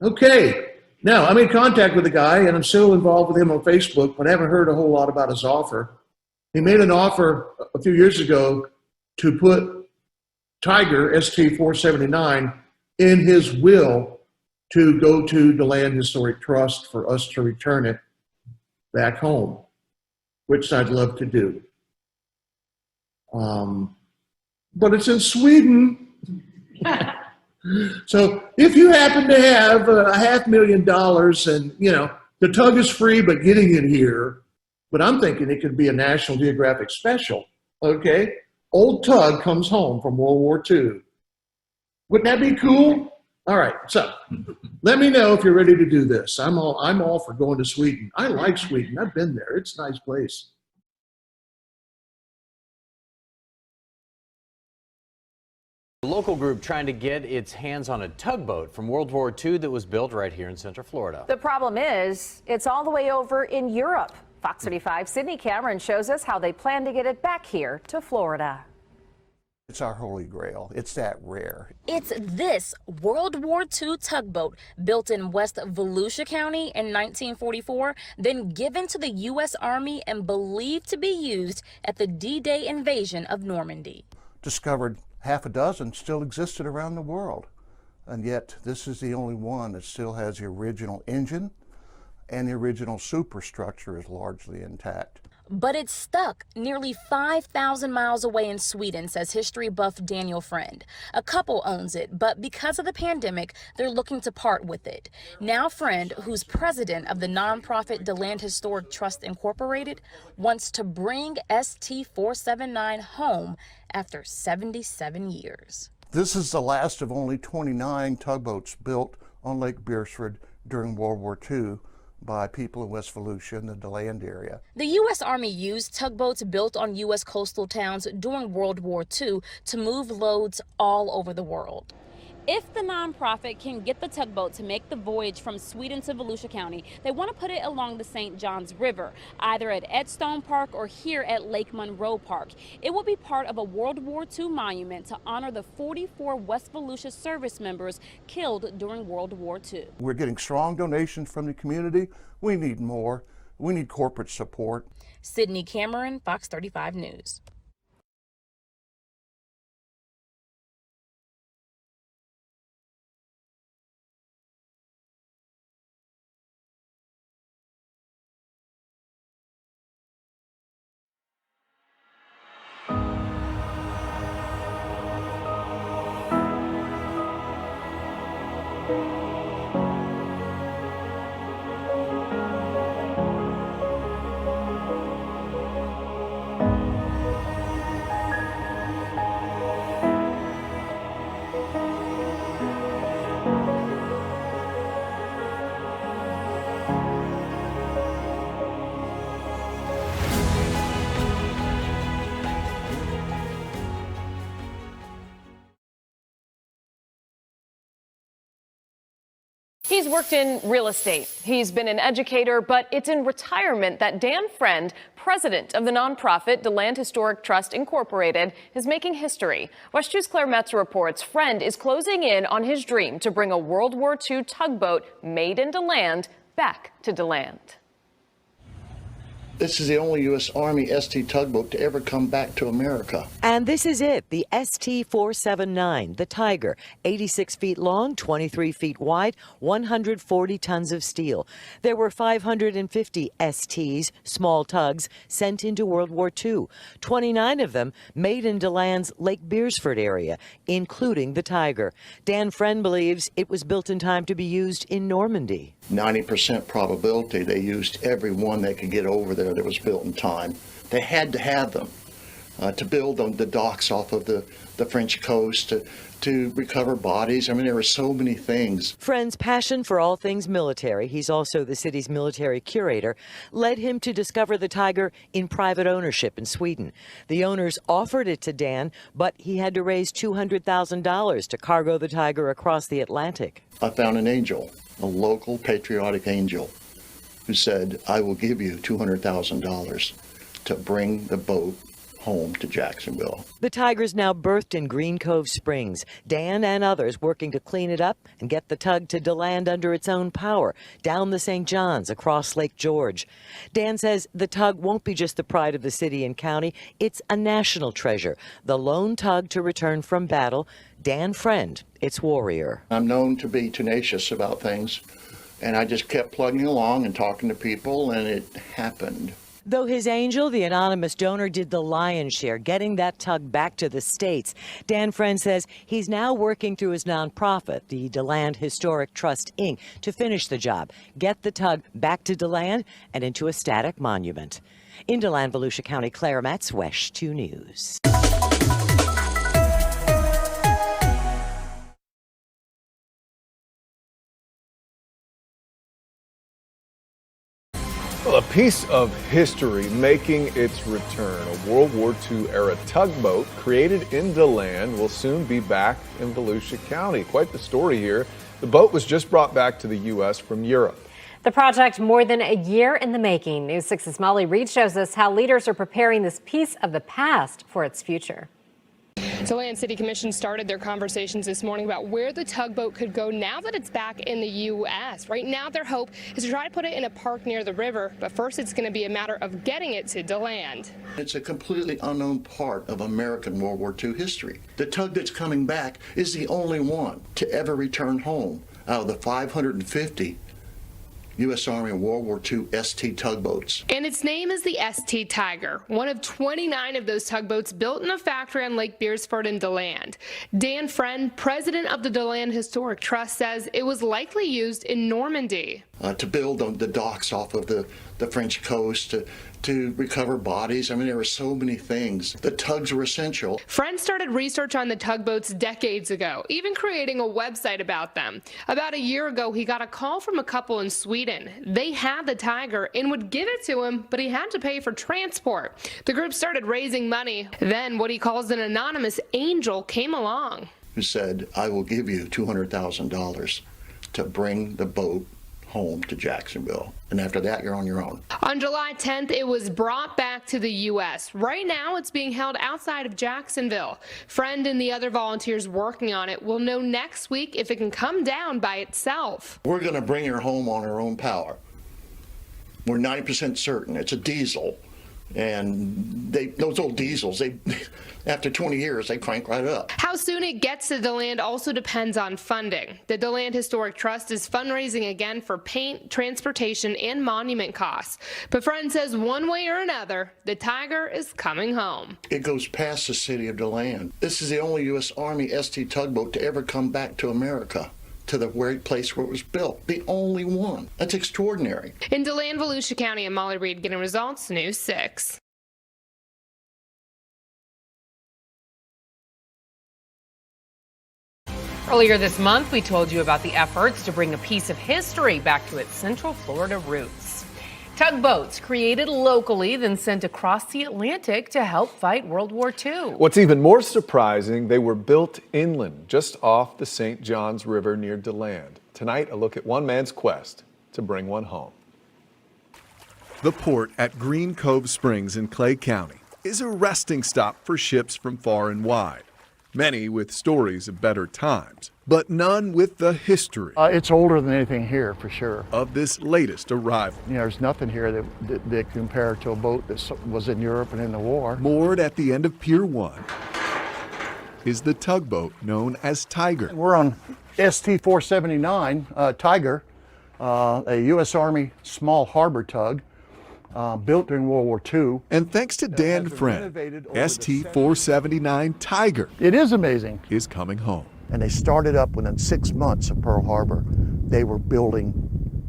Okay, now I'm in contact with the guy and I'm still involved with him on Facebook, but I haven't heard a whole lot about his offer. He made an offer a few years ago to put Tiger ST479 in his will to go to the Land Historic Trust for us to return it back home, which I'd love to do. But it's in Sweden. So if you happen to have $500,000 and, you know, the tug is free, but getting it here, but I'm thinking it could be a National Geographic special, okay? Old tug comes home from World War II. Wouldn't that be cool? All right, so let me know if you're ready to do this. I'm all for going to Sweden. I like Sweden. I've been there. It's a nice place. A local group trying to get its hands on a tugboat from World War II that was built right here in Central Florida. The problem is, it's all the way over in Europe. Fox 35's Sydney Cameron shows us how they plan to get it back here to Florida. It's our holy grail. It's that rare. It's this World War II tugboat built in West Volusia County in 1944, then given to the U.S. Army and believed to be used at the D-Day invasion of Normandy. Discovered half a dozen still existed around the world, and yet this is the only one that still has the original engine, and the original superstructure is largely intact. But it's stuck nearly 5,000 miles away in Sweden, says history buff Daniel Friend. A couple owns it, but because of the pandemic, they're looking to part with it. Now Friend, who's president of the nonprofit the Land Historic Trust Incorporated, wants to bring ST479 home after 77 years. This is the last of only 29 tugboats built on Lake Beresford during World War II by people in West Volusia and the DeLand area. The U.S. Army used tugboats built on U.S. coastal towns during World War II to move loads all over the world. If the nonprofit can get the tugboat to make the voyage from Sweden to Volusia County, they want to put it along the St. Johns River, either at Edstone Park or here at Lake Monroe Park. It will be part of a World War II monument to honor the 44 West Volusia service members killed during World War II. We're getting strong donations from the community. We need more. We need corporate support. Sydney Cameron, Fox 35 News. He's worked in real estate. He's been an educator, but it's in retirement that Dan Friend, president of the nonprofit the Land Historic Trust Incorporated, is making history. West 2's Claire Metz reports Friend is closing in on his dream to bring a World War II tugboat made in DeLand back to DeLand. This is the only U.S. Army ST tugboat to ever come back to America. And this is it, the ST479, the Tiger, 86 feet long, 23 feet wide, 140 tons of steel. There were 550 STs, small tugs, sent into World War II, 29 of them made in DeLand's Lake Beresford area, including the Tiger. Dan Friend believes it was built in time to be used in Normandy. 90% probability they used every one they could get over there that was built in time. They had to have them to build on the docks off of the French coast, to recover bodies. I mean, there were so many things. Friend's passion for all things military, he's also the city's military curator, led him to discover the Tiger in private ownership in Sweden. The owners offered it to Dan, but he had to raise $200,000 to cargo the Tiger across the Atlantic. I found an angel, a local patriotic angel, who said, I will give you $200,000 to bring the boat home to Jacksonville. The Tiger's now berthed in Green Cove Springs. Dan and others working to clean it up and get the tug to land under its own power, down the St. Johns, across Lake George. Dan says the tug won't be just the pride of the city and county. It's a national treasure, the lone tug to return from battle. Dan Friend, its warrior. I'm known to be tenacious about things, and I just kept plugging along and talking to people, and it happened. Though his angel, the anonymous donor, did the lion's share, getting that tug back to the States, Dan Friend says he's now working through his nonprofit, the DeLand Historic Trust, Inc., to finish the job, get the tug back to DeLand and into a static monument. In DeLand, Volusia County, Claire Metz, WESH 2 News. Well, a piece of history making its return. A World War II era tugboat created in DeLand will soon be back in Volusia County. Quite the story here. The boat was just brought back to the U.S. from Europe. The project more than a year in the making. News 6's Molly Reed shows us how leaders are preparing this piece of the past for its future. DeLand City Commission started their conversations this morning about where the tugboat could go now that it's back in the U.S. Right now, their hope is to try to put it in a park near the river, but first it's going to be a matter of getting it to DeLand. It's a completely unknown part of American World War II history. The tug that's coming back is the only one to ever return home out of the 550 U.S. Army World War II ST tugboats. And its name is the ST Tiger, one of 29 of those tugboats built in a factory on Lake Beersford in DeLand. Dan Friend, president of the DeLand Historic Trust, says it was likely used in Normandy. To build on the docks off of the French coast, to recover bodies. I mean, there were so many things. The tugs were essential. Friend started research on the tugboats decades ago, even creating a website about them. About a year ago, he got a call from a couple in Sweden. They had the Tiger and would give it to him, but he had to pay for transport. The group started raising money. Then what he calls an anonymous angel came along, who said, I will give you $200,000 to bring the boat home to Jacksonville. And after that, you're on your own. On July 10th, it was brought back to the U.S. Right now, it's being held outside of Jacksonville. Friend and the other volunteers working on it will know next week if it can come down by itself. We're going to bring her home on her own power. We're 90% certain. It's a diesel. And those old diesels, after 20 years, they crank right up. How soon it gets to DeLand also depends on funding. The DeLand Historic Trust is fundraising again for paint, transportation, and monument costs. But Friend says one way or another, the Tiger is coming home. It goes past the city of DeLand. This is the only U.S. Army ST tugboat to ever come back to America, to the place where it was built. The only one. That's extraordinary. In DeLand, Volusia County, I'm Molly Reed getting results, News 6. Earlier this month, we told you about the efforts to bring a piece of history back to its Central Florida roots. Tugboats created locally, then sent across the Atlantic to help fight World War II. What's even more surprising, they were built inland, just off the St. Johns River near DeLand. Tonight, a look at one man's quest to bring one home. The port at Green Cove Springs in Clay County is a resting stop for ships from far and wide. Many with stories of better times, but none with the history. It's older than anything here, for sure. Of this latest arrival. You know, there's nothing here that compare to a boat that was in Europe and in the war. Moored at the end of Pier 1 is the tugboat known as Tiger. We're on ST479 Tiger, a U.S. Army small harbor tug. Built during World War II. And thanks to Dan Friend, ST479 Tiger, it is amazing, is coming home. And they started up within 6 months of Pearl Harbor. They were building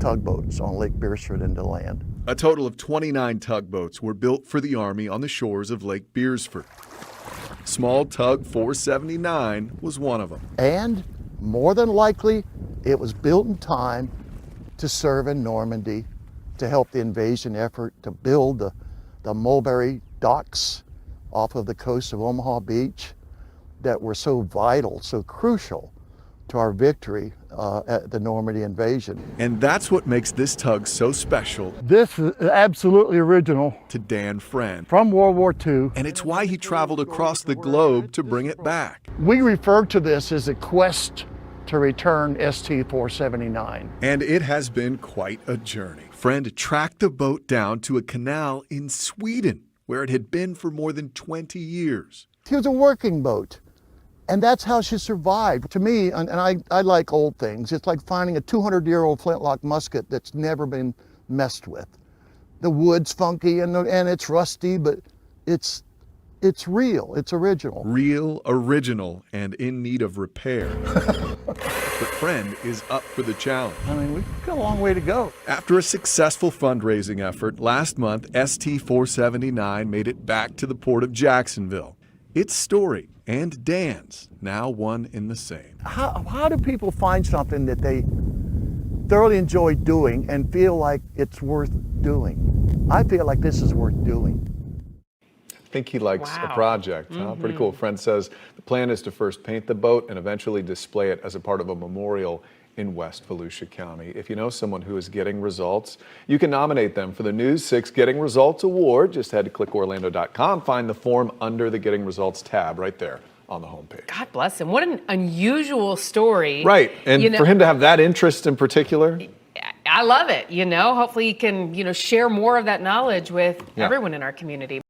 tugboats on Lake Beersford and DeLand. A total of 29 tugboats were built for the Army on the shores of Lake Beersford. Small Tug 479 was one of them. And more than likely, it was built in time to serve in Normandy, to help the invasion effort, to build the Mulberry docks off of the coast of Omaha Beach that were so vital, so crucial to our victory at the Normandy invasion. And that's what makes this tug so special This is absolutely original. to Dan Friend. From World War II. And it's why he traveled across the globe to bring it back. We refer to this as a quest to return ST479. And it has been quite a journey. Friend tracked the boat down to a canal in Sweden, where it had been for more than 20 years. It was a working boat. And that's how she survived. To me, and I like old things, it's like finding a 200-year-old flintlock musket that's never been messed with. The wood's funky and it's rusty, but it's real, it's original. Real, original, and in need of repair. But Friend is up for the challenge. I mean, we've got a long way to go. After a successful fundraising effort, last month, ST479 made it back to the port of Jacksonville. Its story and Dan's now one in the same. How do people find something that they thoroughly enjoy doing and feel like it's worth doing? I feel like this is worth doing. I think he likes a project. Pretty cool. Friend says the plan is to first paint the boat and eventually display it as a part of a memorial in West Volusia County. If you know someone who is getting results, you can nominate them for the News 6 Getting Results Award. Just head to clickorlando.com, find the form under the Getting Results tab right there on the homepage. God bless him. What an unusual story. Right. And for him to have that interest in particular. I love it. Hopefully he can, share more of that knowledge with everyone in our community.